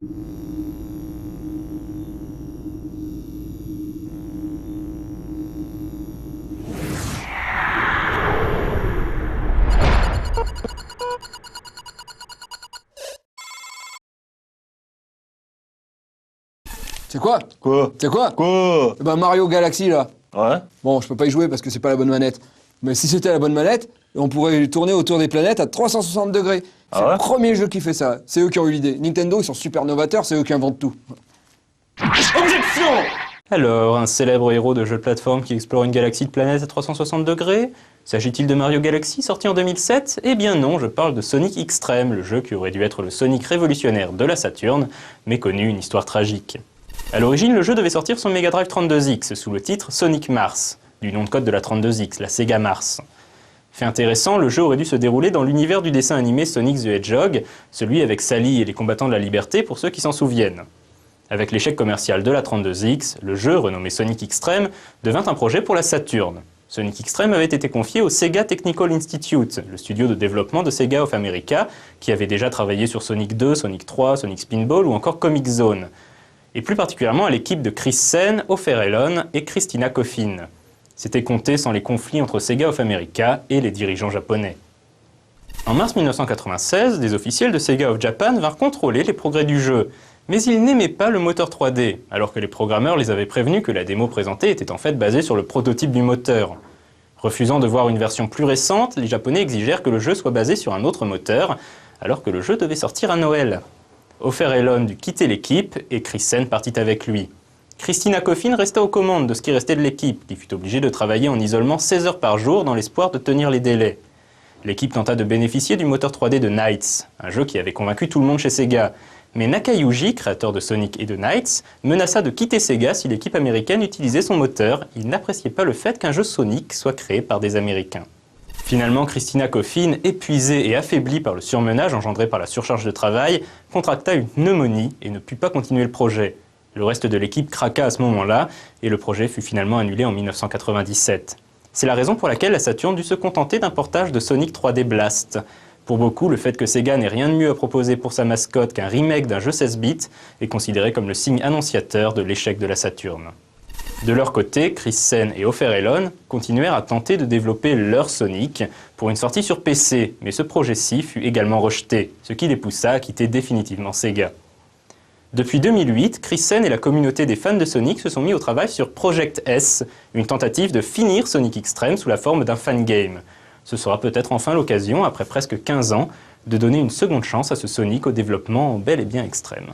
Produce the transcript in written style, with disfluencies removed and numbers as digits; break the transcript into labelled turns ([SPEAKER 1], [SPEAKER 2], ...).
[SPEAKER 1] C'est quoi?
[SPEAKER 2] Quoi?
[SPEAKER 1] C'est quoi?
[SPEAKER 2] Quoi?
[SPEAKER 1] Eh ben Mario Galaxy là.
[SPEAKER 2] Ouais?
[SPEAKER 1] Bon, je peux pas y jouer parce que c'est pas la bonne manette. Mais si c'était la bonne manette, on pourrait tourner autour des planètes à 360 degrés. C'est
[SPEAKER 2] ouais
[SPEAKER 1] le premier jeu qui fait ça. C'est eux qui ont eu l'idée. Nintendo, ils sont super novateurs, c'est eux qui inventent tout.
[SPEAKER 2] Objection!
[SPEAKER 3] Alors, un célèbre héros de jeu de plateforme qui explore une galaxie de planètes à 360 degrés? S'agit-il de Mario Galaxy, sorti en 2007? Eh bien non, je parle de Sonic X-treme, le jeu qui aurait dû être le Sonic révolutionnaire de la Saturn, mais connu une histoire tragique. A l'origine, le jeu devait sortir sur Mega Drive 32X, sous le titre Sonic Mars, du nom de code de la 32X, la Sega Mars. Fait intéressant, le jeu aurait dû se dérouler dans l'univers du dessin animé Sonic the Hedgehog, celui avec Sally et les combattants de la liberté pour ceux qui s'en souviennent. Avec l'échec commercial de la 32X, le jeu, renommé Sonic X-treme, devint un projet pour la Saturn. Sonic X-treme avait été confié au Sega Technical Institute, le studio de développement de Sega of America, qui avait déjà travaillé sur Sonic 2, Sonic 3, Sonic Spinball ou encore Comic Zone. Et plus particulièrement à l'équipe de Chris Sen, O'Farrellon et Christina Coffin. C'était compté sans les conflits entre Sega of America et les dirigeants japonais. En mars 1996, des officiels de Sega of Japan vinrent contrôler les progrès du jeu, mais ils n'aimaient pas le moteur 3D, alors que les programmeurs les avaient prévenus que la démo présentée était en fait basée sur le prototype du moteur. Refusant de voir une version plus récente, les Japonais exigèrent que le jeu soit basé sur un autre moteur, alors que le jeu devait sortir à Noël. O'Farrellon dut quitter l'équipe et Chris Sen partit avec lui. Christina Coffin resta aux commandes de ce qui restait de l'équipe, qui fut obligée de travailler en isolement 16 heures par jour dans l'espoir de tenir les délais. L'équipe tenta de bénéficier du moteur 3D de Knights, un jeu qui avait convaincu tout le monde chez Sega. Mais Nakayuji, créateur de Sonic et de Knights, menaça de quitter Sega si l'équipe américaine utilisait son moteur. Il n'appréciait pas le fait qu'un jeu Sonic soit créé par des Américains. Finalement, Christina Coffin, épuisée et affaiblie par le surmenage engendré par la surcharge de travail, contracta une pneumonie et ne put pas continuer le projet. Le reste de l'équipe craqua à ce moment-là, et le projet fut finalement annulé en 1997. C'est la raison pour laquelle la Saturn dut se contenter d'un portage de Sonic 3D Blast. Pour beaucoup, le fait que Sega n'ait rien de mieux à proposer pour sa mascotte qu'un remake d'un jeu 16 bits est considéré comme le signe annonciateur de l'échec de la Saturn. De leur côté, Chris Sen et O'Farrellon continuèrent à tenter de développer leur Sonic pour une sortie sur PC, mais ce projet-ci fut également rejeté, ce qui les poussa à quitter définitivement Sega. Depuis 2008, Chris Sen et la communauté des fans de Sonic se sont mis au travail sur Project S, une tentative de finir Sonic X-treme sous la forme d'un fangame. Ce sera peut-être enfin l'occasion, après presque 15 ans, de donner une seconde chance à ce Sonic au développement bel et bien extrême.